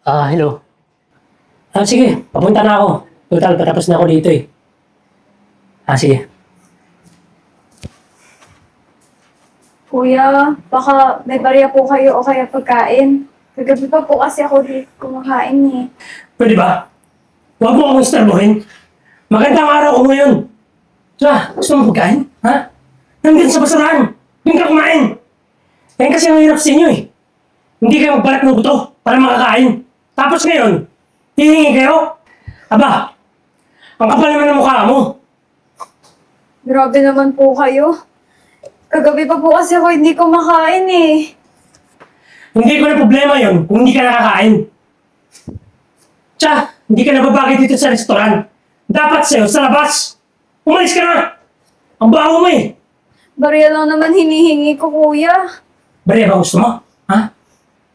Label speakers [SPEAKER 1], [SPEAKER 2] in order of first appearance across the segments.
[SPEAKER 1] Hello. Sige, papunta na ako. Total, patapos na ako dito eh. Sige.
[SPEAKER 2] Kuya, baka may barya po kayo o kaya pagkain. Kagabi pa po kasi ako di kumakain eh.
[SPEAKER 1] Pwede ba? Huwag mo akong istorbohin. Magandang araw ko ngayon. Gusto mo pagkain? Ha? Nandun sa basurahan. Doon ka kumain. Yan kasi ang hirap sa inyo eh. Hindi kayo magbalat ng buto para makakain. Tapos ngayon, hihingi kayo? Aba, ang kapal naman ng mukha mo.
[SPEAKER 2] Grabe naman po kayo. Kagabi pa po kasi ako hindi kumakain eh.
[SPEAKER 1] Hindi ko na problema yon kung hindi ka nakakain. Hindi ka nababagay dito sa restoran. Dapat sa'yo, sa labas. Umalis ka na! Ang baho mo eh.
[SPEAKER 2] Barya lang naman hinihingi ko, kuya.
[SPEAKER 1] Barya ba gusto mo? Ha?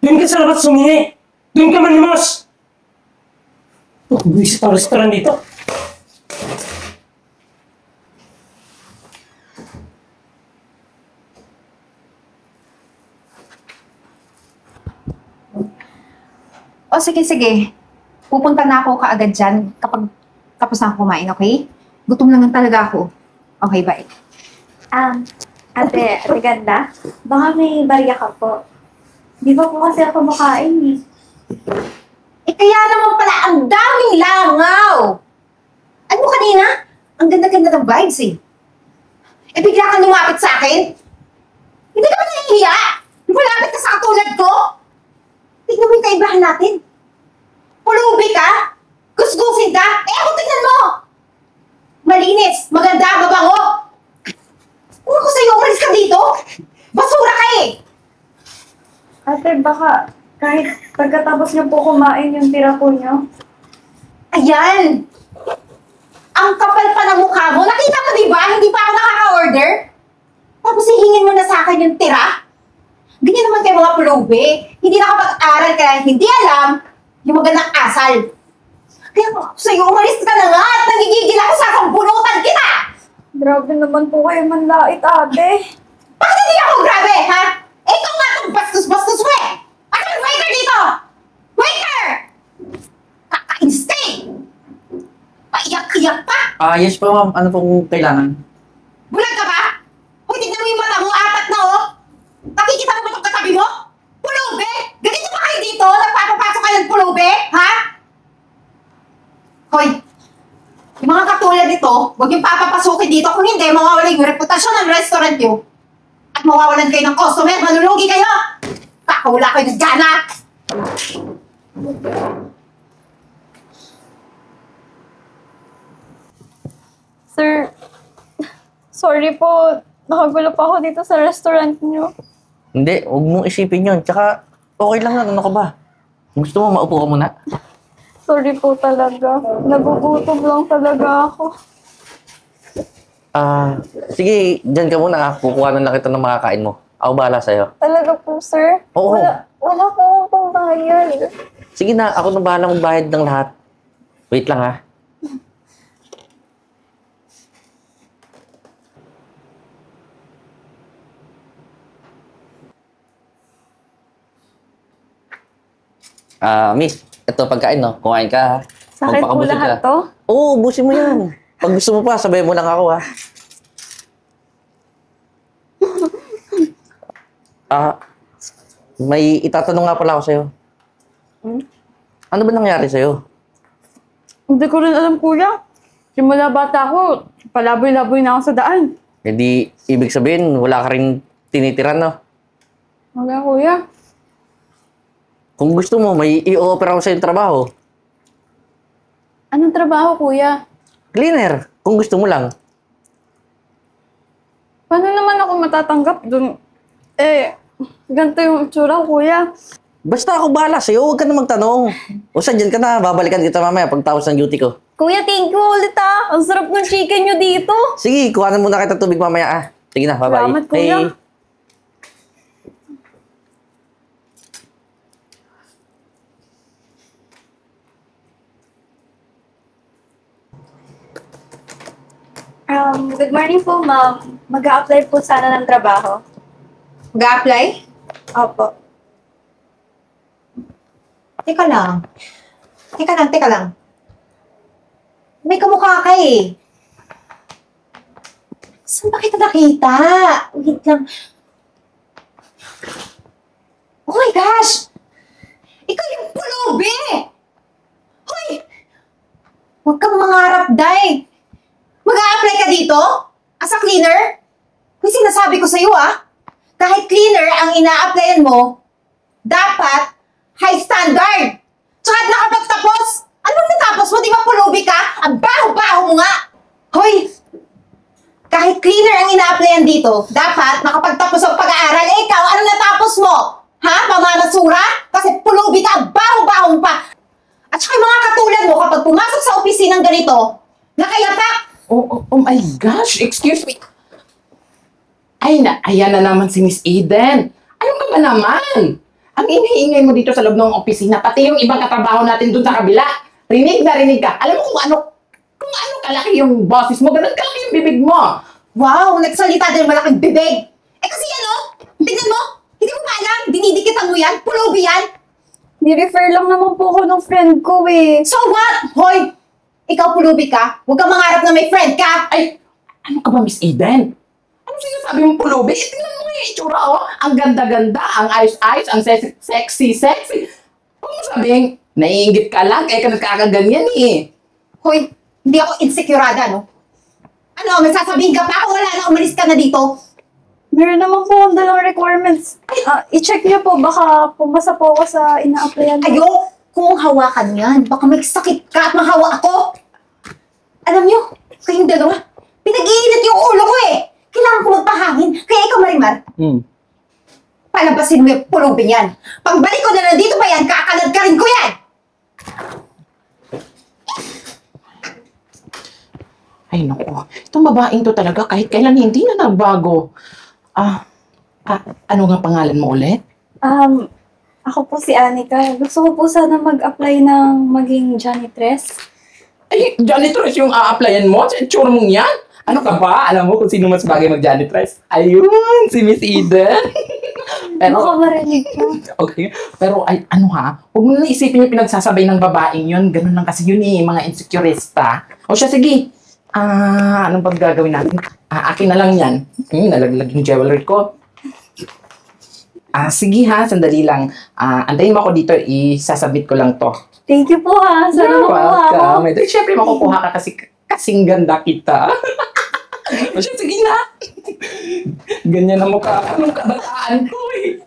[SPEAKER 1] Doon ka sa labas sumingi. Doon ka manimos. Buwisit ang restoran dito.
[SPEAKER 3] O sige. Pupunta na ako kaagad dyan kapag tapos na ako kumain, okay? Gutom lang talaga ako. Okay, bye.
[SPEAKER 2] Ate Ganda, baka may barya ka po. Di ba po kasi ako kumakain eh.
[SPEAKER 3] Kaya naman pala, ang daming langaw! Ano kanina? Ang ganda-ganda ng vibes eh. Bigla kang lumapit sa akin? Hindi ka ba nahihiya? Lumapit ka sa katulad ko? Tignan mo yung kaibahan natin. Pulubi ka? Gusgusin ka? Ako tignan mo! Malinis, maganda, mabango! Kung ako sa'yo, umalis ka dito? Basura ka eh!
[SPEAKER 2] Ate, baka kahit pagkatapos niyo po kumain yung tira po niyo.
[SPEAKER 3] Ayan! Ang kapal pa ng mukha mo. Nakita mo diba? Hindi pa ako nakaka-order. Tapos hihingin mo na sa akin yung tira? Ganyan naman kayo mga pulubi. Hindi nakapag-aral kaya hindi alam yung magandang asal. Kaya kung ako sa'yo, umalis ka na nga at nagigigil ako sa sambunutan kita!
[SPEAKER 2] Grabe naman po kayo manlait, ate.
[SPEAKER 3] Bakit hindi ako grabe, ha? Ikaw nga itong bastos-bastos mo eh! Ano yung waiter dito? Waiter! Kakainis ka eh! Paiyak-iyak pa!
[SPEAKER 4] Yes po ma'am. Ano pong kailangan?
[SPEAKER 3] Bulag ka ba? Kung tignan mo yung mata mo, apat na oh! Nakikita mo ba itong katabi mo? Pulubi! Ganito ba kayo dito? Nagpapapasok kayo ng pulubi? Ha? Hoy! Yung mga katulad nito, huwag yung papapasukin dito. Kung hindi, mawawalan yung reputasyon ng restaurant nyo. At mawawalan kayo ng customer. Malulugi kayo! Kakawala kayo ng gana!
[SPEAKER 2] Sir, sorry po. Nakagulo pa ako dito sa restaurant niyo.
[SPEAKER 4] Hindi, huwag mong isipin yun. Tsaka, okay lang yan. Ano ka ba? Gusto mo, maupo ka muna?
[SPEAKER 2] Sorry po talaga. Nagugutom lang talaga ako.
[SPEAKER 4] Sige, dyan ka muna. Kukuha na lang kita ng makakain mo. Ako bahala sa'yo.
[SPEAKER 2] Talaga po, sir?
[SPEAKER 4] Oo.
[SPEAKER 2] Wala po akong pambayad.
[SPEAKER 4] Sige na, ako na bahala magbayad ng lahat. Wait lang ha. Miss, ito pagkain, no? Kumain ka, ha?
[SPEAKER 2] Sa akin po
[SPEAKER 4] Magpakabusog
[SPEAKER 2] lahat
[SPEAKER 4] ka.
[SPEAKER 2] to?
[SPEAKER 4] Oo, ubusin mo yan. Pag gusto mo pa, sabayan mo lang ako, ha? May itatanong nga pala ako sa'yo. Ano ba nangyari sa'yo?
[SPEAKER 2] Hindi ko rin alam, kuya. Simula bata ako, palaboy-laboy na ako sa daan.
[SPEAKER 4] Hindi, ibig sabihin, wala ka rin tinitiran, no?
[SPEAKER 2] Wala, kuya.
[SPEAKER 4] Kung gusto mo, may i-offer ako sa'yo trabaho.
[SPEAKER 2] Anong trabaho, kuya?
[SPEAKER 4] Cleaner, kung gusto mo lang.
[SPEAKER 2] Paano naman ako matatanggap dun? Ganito yung itsura, kuya.
[SPEAKER 4] Basta ako bahala sa'yo, huwag ka na magtanong. O dyan ka na, babalikan kita mamaya pagtapos ng duty ko.
[SPEAKER 2] Kuya, thank you ulit ah. Ang sarap ng chicken nyo dito.
[SPEAKER 4] Sige, kuhanan muna kita tubig mamaya, ah. Sige na, bye-bye.
[SPEAKER 2] Salamat, kuya. Good morning po, ma'am. Mag-a-apply po sana ng trabaho.
[SPEAKER 3] Mag-a-apply?
[SPEAKER 2] Opo.
[SPEAKER 3] Teka lang. Teka lang. May kamukha ka eh. Saan ba kita nakita? Wait lang. Oh my gosh! Ikaw yung pulubi! Hoy! Huwag kang mangarap, Day. Mag-a-apply ka dito? As a cleaner? May sinasabi ko sa'yo kahit cleaner ang ina-applyan mo, dapat high standard. Tsaka nakapagtapos. Anong natapos mo? Di ba pulubi ka? Ang baho-baho mo nga! Hoy! Kahit cleaner ang ina-applyan dito, dapat makapagtapos ang pag-aaral. Eh, ikaw, anong natapos mo? Ha? Pamamasura? Kasi pulubi ka, ang baho-baho pa. At saka yung mga katulad mo, kapag pumasok sa opisinang ganito, nakayapak.
[SPEAKER 5] Oh my gosh, excuse me. Ayan na naman si Miss Eden. Ano ka ba naman? Ang iniingay mo dito sa loob ng opisina, pati yung ibang katrabaho natin dun sa kabila. Rinig na rinig ka. Alam mo kung ano kalaki yung boses mo, ganun kalaki yung bibig mo.
[SPEAKER 3] Wow, nagsalita din malaking bibig. Eh kasi tignan mo, hindi mo pa alam, dinidikitan mo yan, pulubi yan.
[SPEAKER 2] Ni-refer lang naman po ako ng friend ko eh.
[SPEAKER 3] So what? Hoy, ikaw pulubi ka, huwag kang mangarap na may friend ka.
[SPEAKER 5] Ay, ano ka ba, Miss Eden? Ano sinasabi mong pulubi? Tingnan mo yung itsura, Ang ganda-ganda, ang ayos-ayos, ang sexy-sexy. Huwag mo sabihin, naiingit ka lang, kaya ka nagkakaganyan eh.
[SPEAKER 3] Hoy, hindi ako insekurada, no? Ano, may sasabihin ka pa? Wala na, umalis ka na dito.
[SPEAKER 2] Meron naman po akong dalang requirements. I-check niyo po, baka pumasa po ako sa ina-applyan.
[SPEAKER 3] Ayo, kung hawakan yan, baka may sakit ka at mahawa ako. Alam niyo, kayong dalawa, pinag-iinit yung ulo ko eh. Kailangan ko magpahangin. Kaya ikaw, Marimar, palabasin mo yung pulubi niyan. Pagbalik ko na nandito pa yan, kakalag ka rin ko yan.
[SPEAKER 5] Ay, naku. Itong babaeng to talaga, kahit kailan hindi na nagbago. Ano nga pangalan mo ulit?
[SPEAKER 2] Ako po si Anika. Gusto ko po sana mag-apply ng maging janitress.
[SPEAKER 5] Ay, janitress yung a-applyan mo? Sa itsura mong yan? Ano ka ba? Alam mo kung sino mas bagay mag-janitress? Ayun, si Miss Eden.
[SPEAKER 2] Baka
[SPEAKER 5] Pero,
[SPEAKER 2] marinig ka.
[SPEAKER 5] okay. Pero, huwag mo na isipin yung pinagsasabay ng babaeng yun. Ganun lang kasi yun mga insecurista. O siya, sige. Anong bang gagawin natin? Akin na lang yan. Nalaglag yung jewelry ko. Sige ha, sandali lang. Antayin mo ako dito, isasabit ko lang to.
[SPEAKER 2] Thank you po ha. Sana makuha ako.
[SPEAKER 5] Welcome. Siyempre, makukuha ka kasi kasing ganda kita. O siya, sige na. Ganyan na mukha. Anong kabataan ko eh.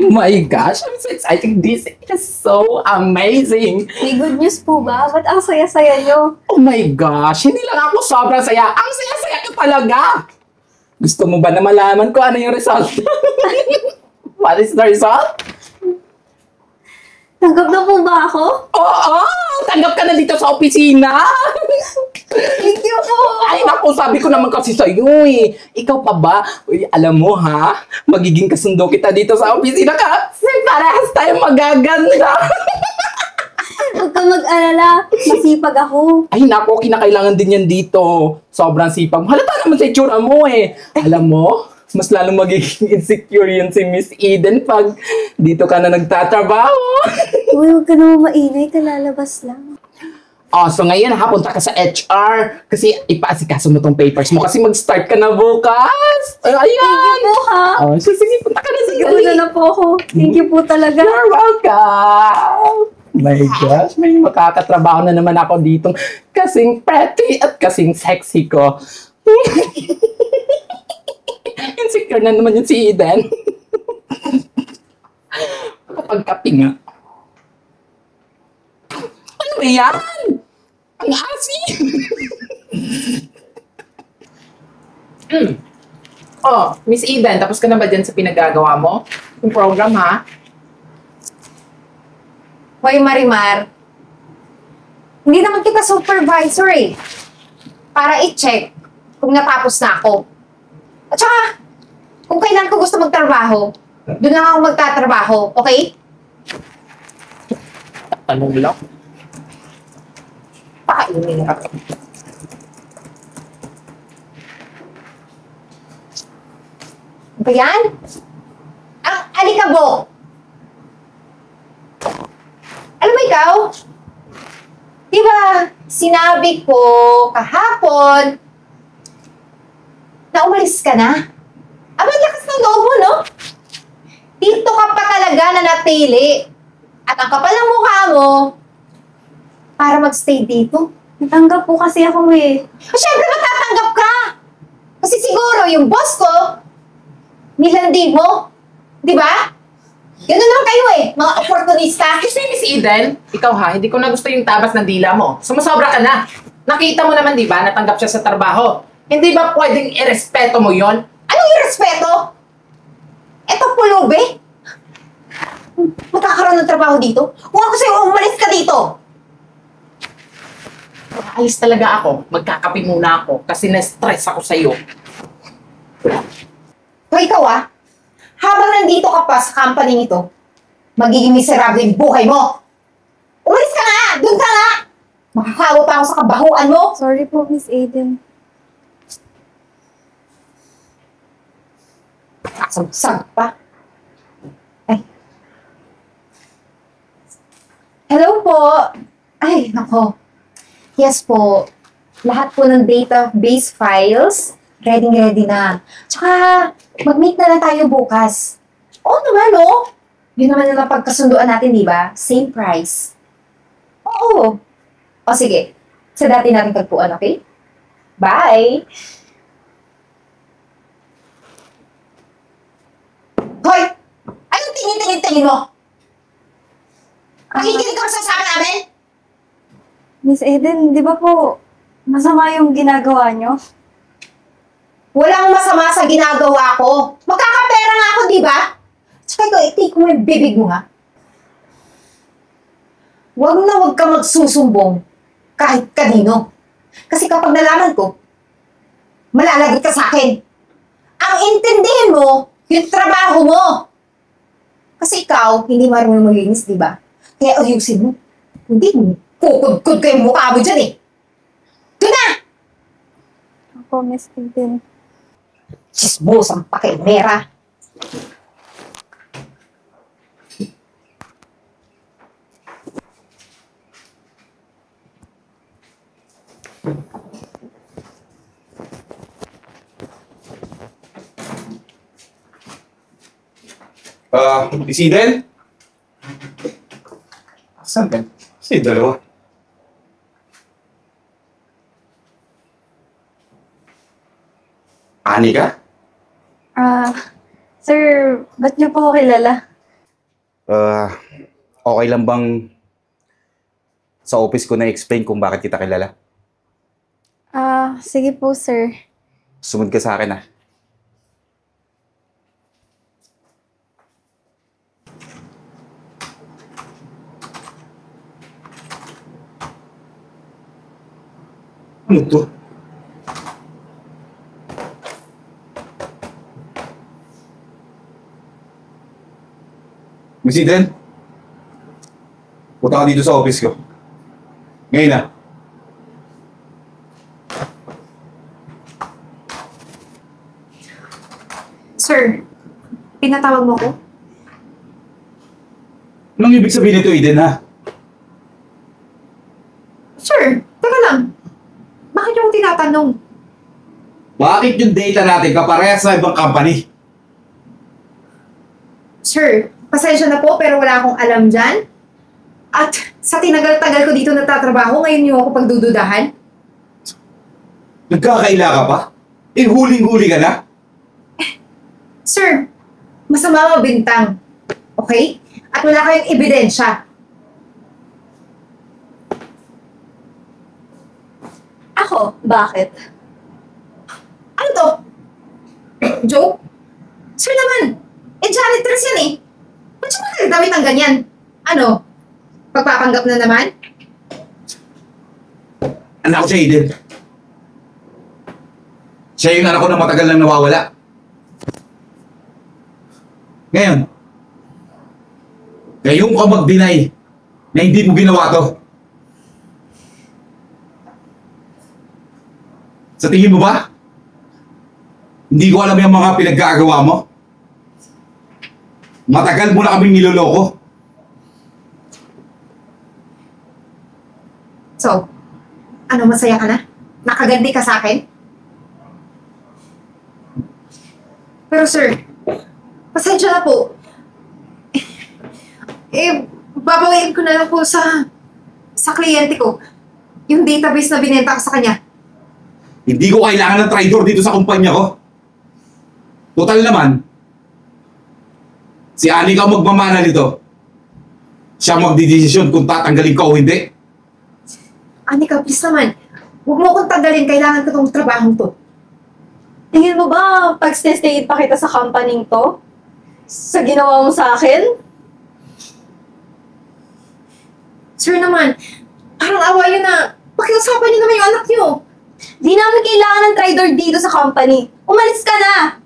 [SPEAKER 5] Oh my gosh, I'm so excited. This is so amazing.
[SPEAKER 2] May good news po ba? Ba't ang saya-saya nyo?
[SPEAKER 5] Oh my gosh, hindi lang ako sobrang saya. Ang saya-saya ka talaga. Gusto mo ba na malaman ko ano yung result? What is the result?
[SPEAKER 2] Tanggap na po ba ako?
[SPEAKER 5] Oo! Tanggap ka na dito sa opisina!
[SPEAKER 2] Thank you po!
[SPEAKER 5] Ay, naku, sabi ko naman kasi sa'yo eh. Ikaw pa ba? Uy, alam mo ha, magiging kasundo kita dito sa opisina kasi parehas tayo magaganda.
[SPEAKER 2] Huwag ka mag-alala. Masipag ako.
[SPEAKER 5] Ay, naku, kinakailangan din yan dito. Sobrang sipag. Halata naman sa itsura mo eh. Alam mo, mas lalong magiging insecure yun si Miss Eden pag dito ka na nagtatrabaho.
[SPEAKER 2] Uy, huwag ka naman maingay. Kalalabas lang.
[SPEAKER 5] So ngayon punta ka sa HR kasi ipaasikaso mo tong papers mo kasi mag-start ka na bukas. Ayan!
[SPEAKER 2] Thank you po ha.
[SPEAKER 5] Sige, punta ka na sa
[SPEAKER 2] Una na po ako. Thank you po talaga.
[SPEAKER 5] You're welcome! My gosh, may makakatrabaho na naman ako dito. Kasing pretty at kasing sexy ko. Insecure na naman yun si Eden. Kapag-kapi nga. Ano ba yan? Ang asin! Miss Eden, tapos ka na ba dyan sa pinagagawa mo? Yung program, ha?
[SPEAKER 3] Hoy, Marimar, hindi naman kita supervisor eh. Para i-check kung natapos na ako. At saka, kung kailan ko gusto magtrabaho, doon lang ako magtatrabaho, okay?
[SPEAKER 5] Tanong lang.
[SPEAKER 3] Pakainin ako. Ba yan? Ang alikabok Sinabi ko kahapon na umalis ka na. Abang lakas ng loob mo, no? Dito ka pa talaga na natili. At ang kapal ng mukha mo para magstay dito.
[SPEAKER 2] Natanggap po kasi ako eh.
[SPEAKER 3] Siyempre matatanggap ka! Kasi siguro yung boss ko, nilandi mo. Di ba? Ganun lang kayo eh, mga opportunista.
[SPEAKER 5] Excuse me, Miss Eden. Ikaw ha, hindi ko na gusto yung tabas ng dila mo. Sumasobra ka na. Nakita mo naman, di ba, natanggap siya sa trabaho. Hindi ba pwedeng irespeto mo yon?
[SPEAKER 3] Anong irespeto? Eto pulubi? Magkakaroon ng trabaho dito? Kung ako sa'yo, umalis ka dito!
[SPEAKER 5] Ayos talaga ako. Magkakape muna ako kasi na-stress ako sa'yo.
[SPEAKER 3] So ikaw habang nandito ka pa sa company nito, magiging miserable yung buhay mo. Umalis ka nga! Doon ka nga! Makakawa pa ako sa kabahuan mo!
[SPEAKER 2] Sorry po, Miss Aiden.
[SPEAKER 3] Sag pa. Ay. Hello po! Ay, nako. Yes po. Lahat po ng database files, ready na. Tsaka, mag-meet na lang tayo bukas. Oo naman, no? Yun naman yung napagkasunduan natin, di ba? Same price. Oo. O sige. Sa dati natin tagpuan, okay? Bye! Hoy! Anong tingin-tingin-tingin mo? Makikinig ka sa usapan namin?
[SPEAKER 2] Miss Aiden, di ba po masama yung ginagawa nyo?
[SPEAKER 3] Walang masama sa ginagawa ko. Magkakapera nga ako, di ba? Tsaka ikaw, i-take mo yung bibig mo, ha? Huwag na huwag ka magsusumbong kahit kanino. Kasi kapag nalaman ko, malalagot ka sa akin. Ang intindihin mo, yung trabaho mo. Kasi ikaw, hindi marunong maglinis, di ba? Kaya ayusin mo. Hindi, kukudkud ko yung mukha mo dyan eh. Doon na!
[SPEAKER 2] Ako, Miss Aiden.
[SPEAKER 3] Chismos ang pakilmera.
[SPEAKER 6] Miss Eden? Saan ka? Kasi dalawa. Ani ka?
[SPEAKER 2] Sir, ba't niyo po ako kilala?
[SPEAKER 6] Okay lang bang sa office ko na-explain kung bakit kita kilala?
[SPEAKER 2] Sige po, sir.
[SPEAKER 6] Sumunod ka sa akin, Ano to? Miss Eden? Punta ka dito sa office ko. Ngayon na.
[SPEAKER 3] Sir, pinatawag mo ko?
[SPEAKER 6] Anong ibig sabihin nito, Eden, ha?
[SPEAKER 3] Sir, teka lang. Bakit yung tinatanong?
[SPEAKER 6] Bakit yung data natin kaparehas sa ibang company?
[SPEAKER 3] Sir, pasensya na po pero wala akong alam dyan. At sa tinagal-tagal ko dito nagtatrabaho, ngayon yung ako pagdududahan.
[SPEAKER 6] Nagkakaila ka pa? Eh, huling-huli ka na?
[SPEAKER 3] Sir, masama mabintang. Okay? At wala kayong ebidensya.
[SPEAKER 2] Ako? Bakit?
[SPEAKER 3] Ano to? Joke? Sir naman, janitress yan eh. Ba't siya magagamit ng ganyan? Ano? Pagpapanggap na naman?
[SPEAKER 6] Anak ko siya, Eden. Siya yung anak ko na matagal nang nawawala. Ngayon, ngayong ka mag-deny na hindi mo ginawa to. Sa tingin mo ba? Hindi ko alam yung mga pinaggagawa mo. Matagal mo na kaming niloloko.
[SPEAKER 3] So, Ano, masaya ka na? Nakaganti ka sa akin? Pero sir, pasensya na po. Babawiin ko na lang po sa kliyente ko yung database na binenta ko sa kanya.
[SPEAKER 6] Hindi ko kailangan ng traitor dito sa kumpanya ko. Total naman, si Anika ang magmamana nito. Siya magdidesisyon kung tatanggalin ka o hindi.
[SPEAKER 3] Anika, please naman. Huwag mo akong tanggalin. Kailangan ko tong trabaho to.
[SPEAKER 2] Tingin mo ba, pag stay pa kita sa company to? Sa ginawa mo sa akin?
[SPEAKER 3] Sir naman, parang awa yun na. Pakiusapan niyo naman yung anak niyo.
[SPEAKER 2] Di namin kailangan ng trader dito sa company. Umalis ka na!